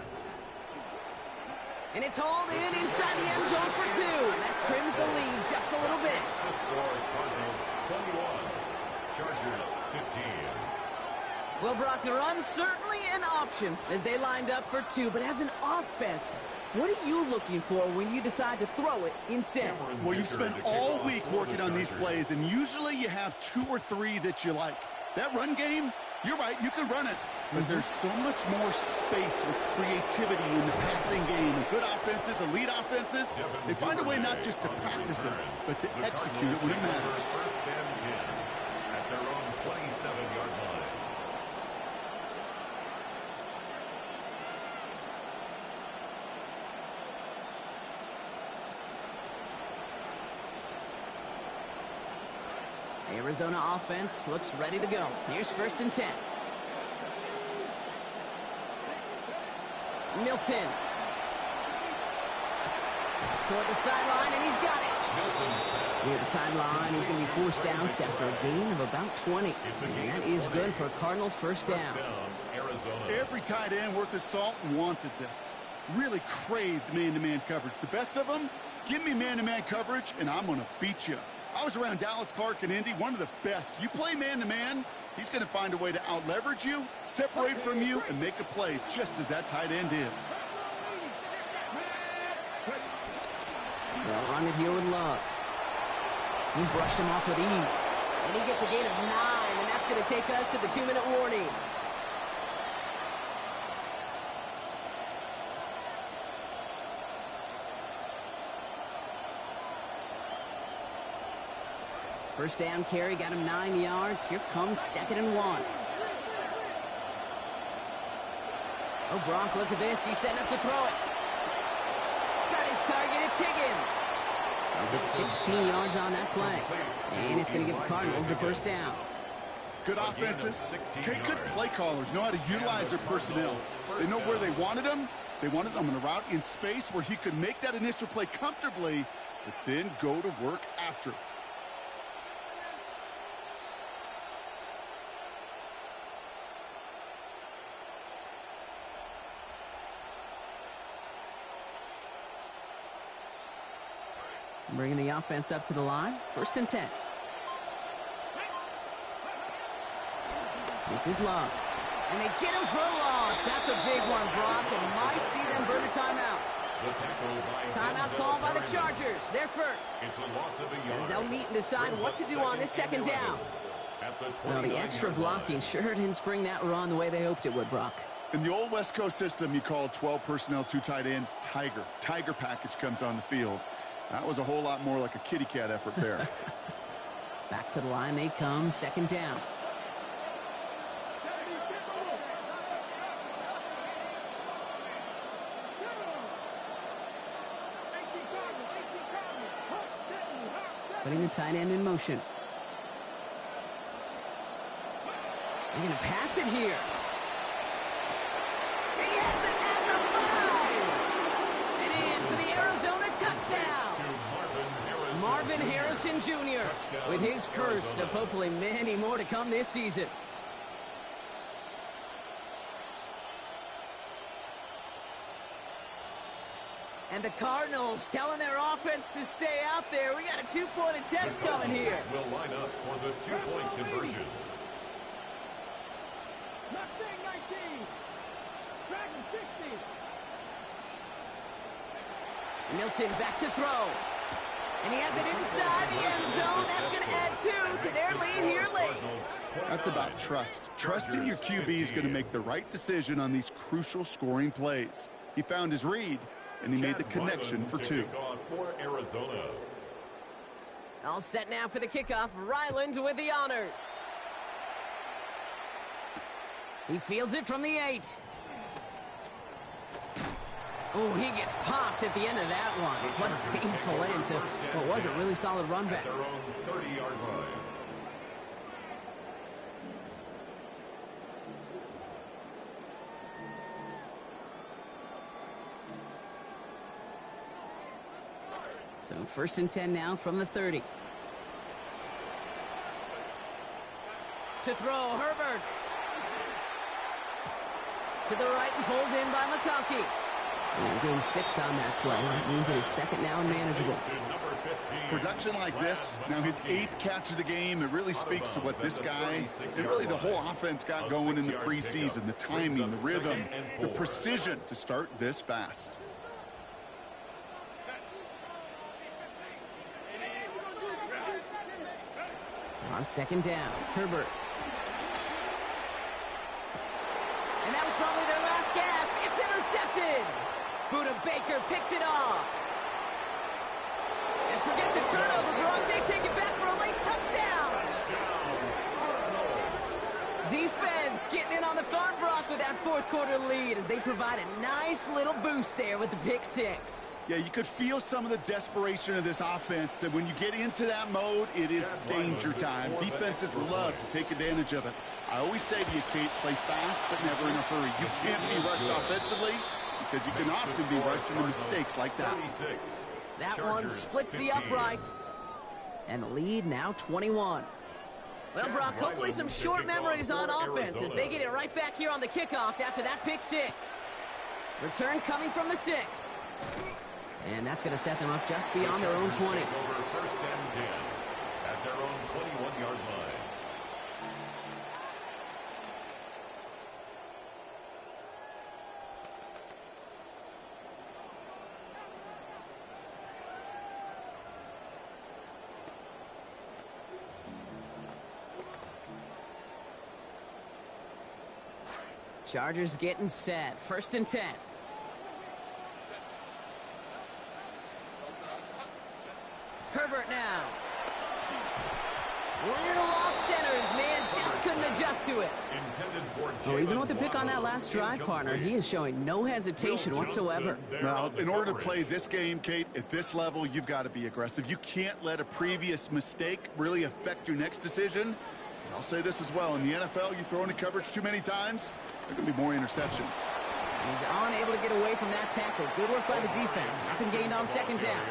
And it's hauled in inside the end zone for 2. That trims the lead just a little bit. The score, Cardinals 21, Chargers 15. Well, Brock, the run's certainly an option as they lined up for 2. But as an offense, what are you looking for when you decide to throw it instead? Well, you've spent all week working on these plays, and usually you have 2 or 3 that you like. That run game, you're right, you can run it. But there's so much more space with creativity in the passing game. And good offenses, elite offenses, they find a way not just to practice it, but to execute it when it matters. 1st and 10 at their own 27-yard line. Arizona offense looks ready to go. Here's 1st and 10. Milton. Toward the sideline, and he's got it. Near the sideline, he's going to be forced out after a gain of about 20. And that is good for Cardinals' 1st down. Every tight end worth his salt wanted this. Really craved man-to-man coverage. The best of them, give me man-to-man coverage, and I'm going to beat you. I was around Dallas Clark and Indy, one of the best. You play man-to-man, he's going to find a way to out-leverage you, separate from you, and make a play just as that tight end did. They'll run it here with Love. He brushed him off with ease. And he gets a gain of 9, and that's going to take us to the 2-minute warning. First down carry got him 9 yards. Here comes 2nd and 1. Oh, Brock, look at this. He's setting up to throw it. Got his target. It's Higgins. He'll get 16 yards on that play. And it's going to give the Cardinals a 1st down. Good offenses. Good play callers know how to utilize their personnel. They know where they wanted them. They wanted them in a route in space where he could make that initial play comfortably, but then go to work after. Bringing the offense up to the line. 1st and 10. This is Love. And they get him for a loss. That's a big one, Brock, and might see them burn a timeout. Timeout called by the Chargers. They're first. It's a loss of a yard. As they'll meet and decide what to do on this 2nd down. Well, the extra blocking sure didn't spring that run the way they hoped it would, Brock. In the old West Coast system, you call 12 personnel, 2 tight ends, Tiger. Tiger package comes on the field. That was a whole lot more like a kitty cat effort there. Back to the line they come, 2nd down. Putting the tight end in motion. They're going to pass it here. He has it at the 5. And in for the Arizona touchdown. Marvin Harrison Jr. with his first of hopefully many more to come this season. And the Cardinals telling their offense to stay out there. We got a two-point attempt coming here. Will line up for the two-point conversion. Mustang 19. Dragon 60. Milton back to throw. And he has it inside the end zone. That's going to add 2 to their lead here late. That's about trust. Trusting your QB is going to make the right decision on these crucial scoring plays. He found his read, and he made the connection for 2. For Arizona. All set now for the kickoff. Ryland with the honors. He fields it from the 8. Oh, he gets popped at the end of that one. What a painful end to what was a really solid run back. Their own 30-yard line. So 1st and 10 now from the 30. To throw, Herbert. To the right and pulled in by McConkey. And gain 6 on that play. That means it is 2nd now and manageable. Production like this, now his 8th catch of the game, it really speaks to what this guy and really the whole offense got going in the preseason. The timing, the rhythm, the precision to start this fast. On 2nd down, Herbert. And that was probably their last gasp. It's intercepted. Buda Baker picks it off. And forget the turnover, Brock. They take it back for a late touchdown. Defense getting in on the farm, Brock, with that 4th quarter lead as they provide a nice little boost there with the pick 6. Yeah, you could feel some of the desperation of this offense. And when you get into that mode, it is danger time. Defenses love to take advantage of it. I always say to you, Kate, play fast but never in a hurry. You can't be rushed offensively because you can often be rushed into mistakes like that. That one splits the uprights. And the lead now 21. Well, Brock, hopefully some short memories on offense as they get it right back here on the kickoff after that pick 6. Return coming from the 6. And that's going to set them up just beyond their own 20. Over 1st and 10 at their own 21-yard line. Chargers getting set. 1st and 10. Herbert now. Little off centers, man. Just couldn't adjust to it. Oh, even with the pick on that last drive, partner, he is showing no hesitation whatsoever. Well, in order to play this game, Kate, at this level, you've got to be aggressive. You can't let a previous mistake really affect your next decision. And I'll say this as well. In the NFL, you throw into coverage too many times, there are going to be more interceptions. He's unable to get away from that tackle. Good work by the defense. Nothing gained on 2nd down.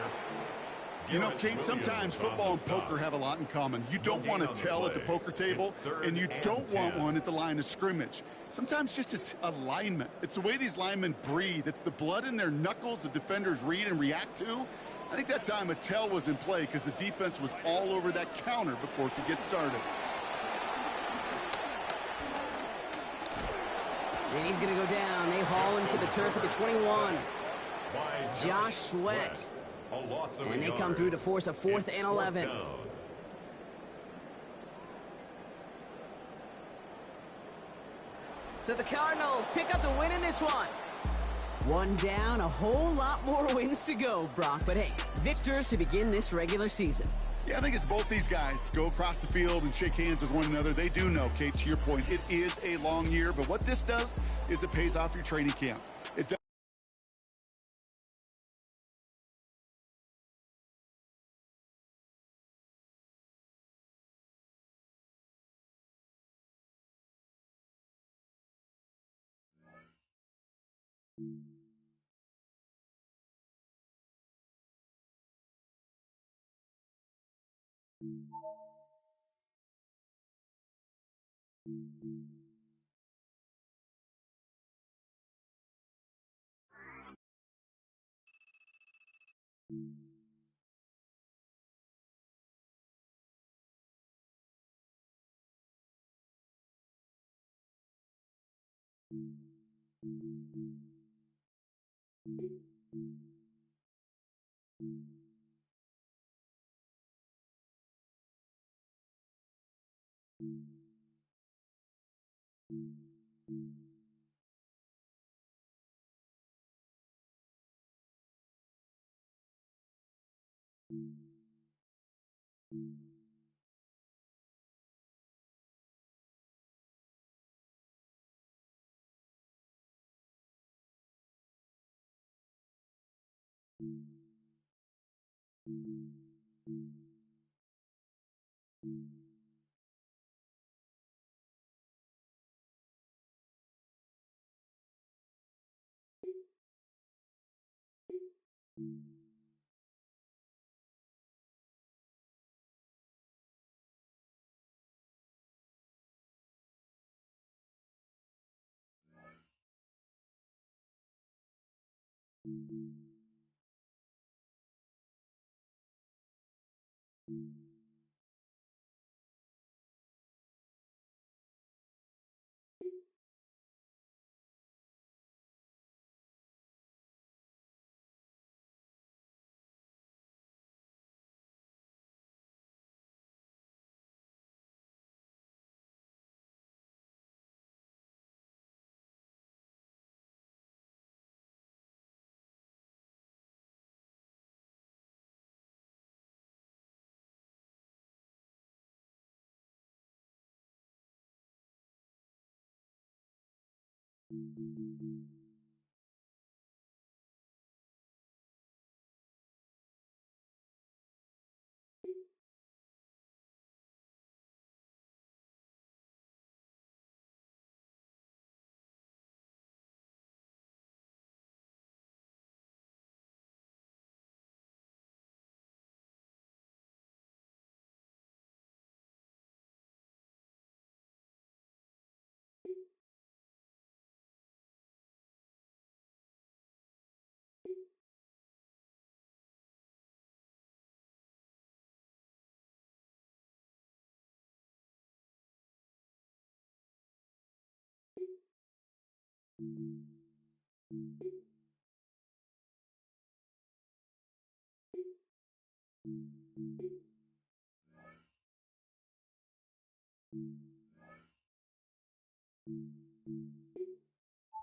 You know, Kate, sometimes football and poker have a lot in common. You don't want to tell at the poker table, and you don't want one at the line of scrimmage. Sometimes just it's alignment. It's the way these linemen breathe. It's the blood in their knuckles the defenders read and react to. I think that time a tell was in play because the defense was all over that counter before it could get started. And he's going to go down. They haul him to the turf at the 21. Josh Sweat. And they come through to force a 4th and 11. So the Cardinals pick up the win in this one. One down, a whole lot more wins to go, Brock. But hey, victors to begin this regular season. Yeah, I think it's both these guys go across the field and shake hands with one another. They do know, Kate, to your point, it is a long year. But what this does is it pays off your training camp. It does.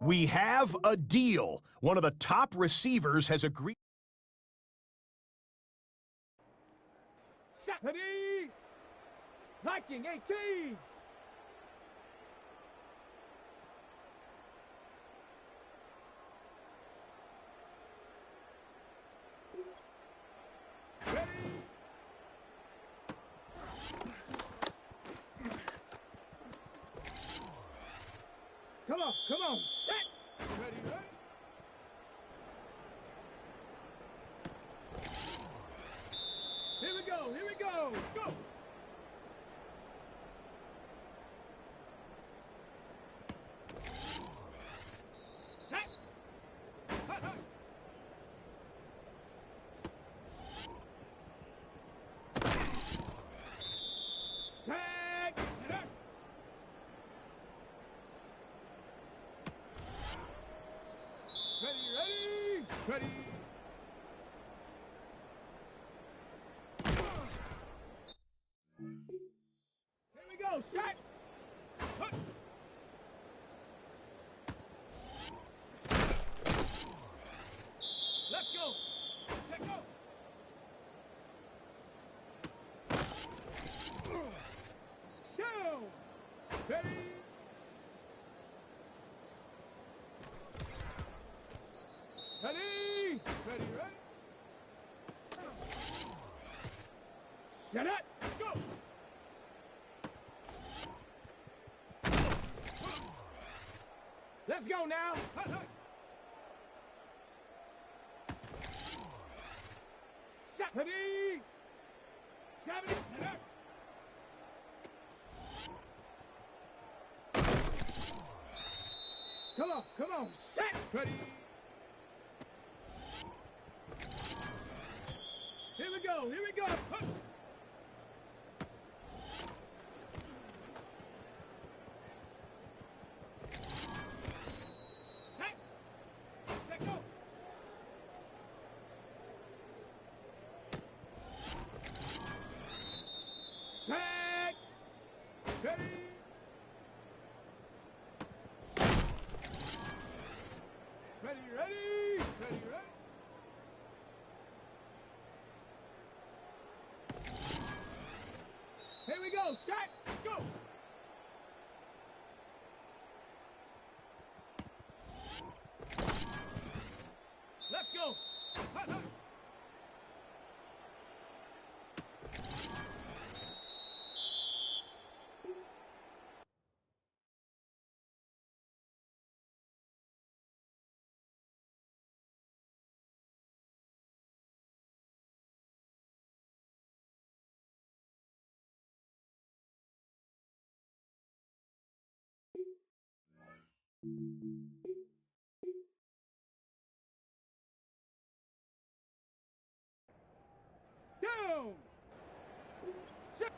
We have a deal. One of the top receivers has agreed. Ready? Viking 18. Come on, set! Ready, ready? Here we go, go! Set! Hut, hut. Set! Ready? Here we go, shot! Hut. Let's go! Let's go! Down! Ready? Ready? Ready? Get it! Go! Let's go now! Set! Ready? 70! Come on! Set! Ready? go. Here we go. Huh. Hey. Let go. Back. Ready. Ready, ready. Ready, ready. Here we go. Start. Go. Let's go. Ha, ha. Down. Shut.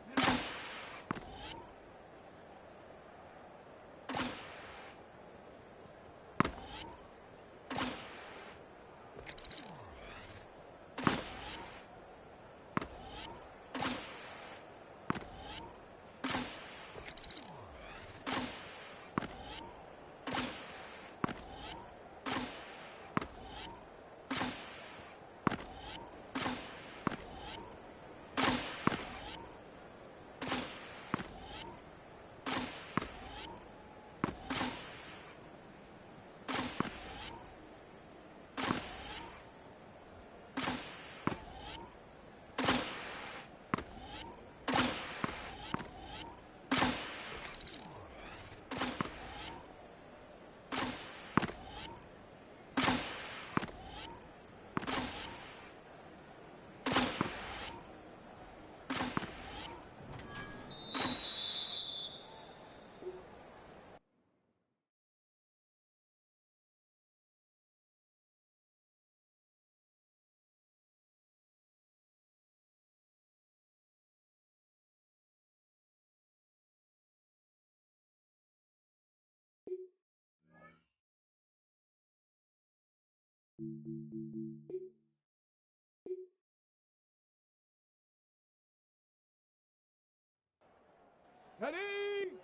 Ready? 19,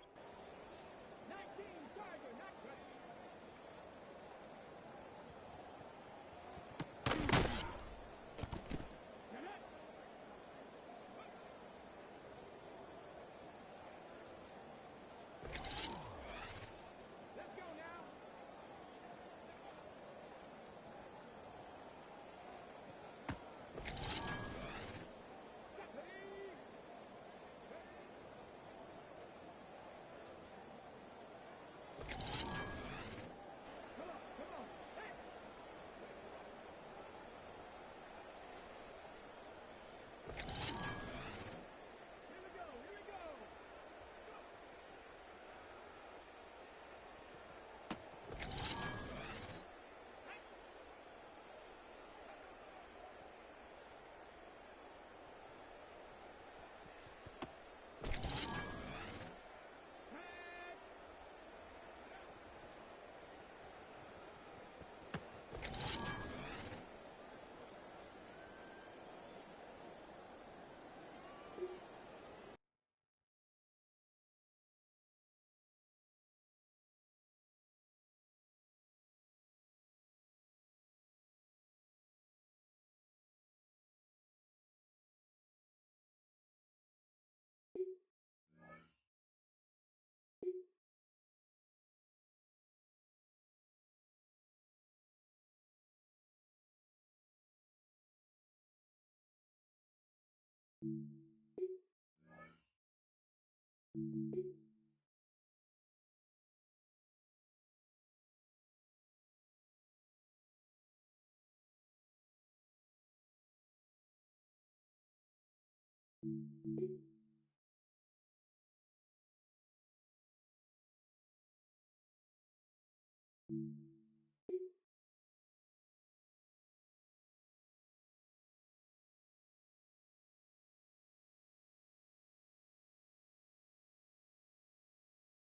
Tiger, not ready. Get it? Let's go now. Ready? Come on, come on. Hey! Here we go, here we go. Go. Hey! Hey!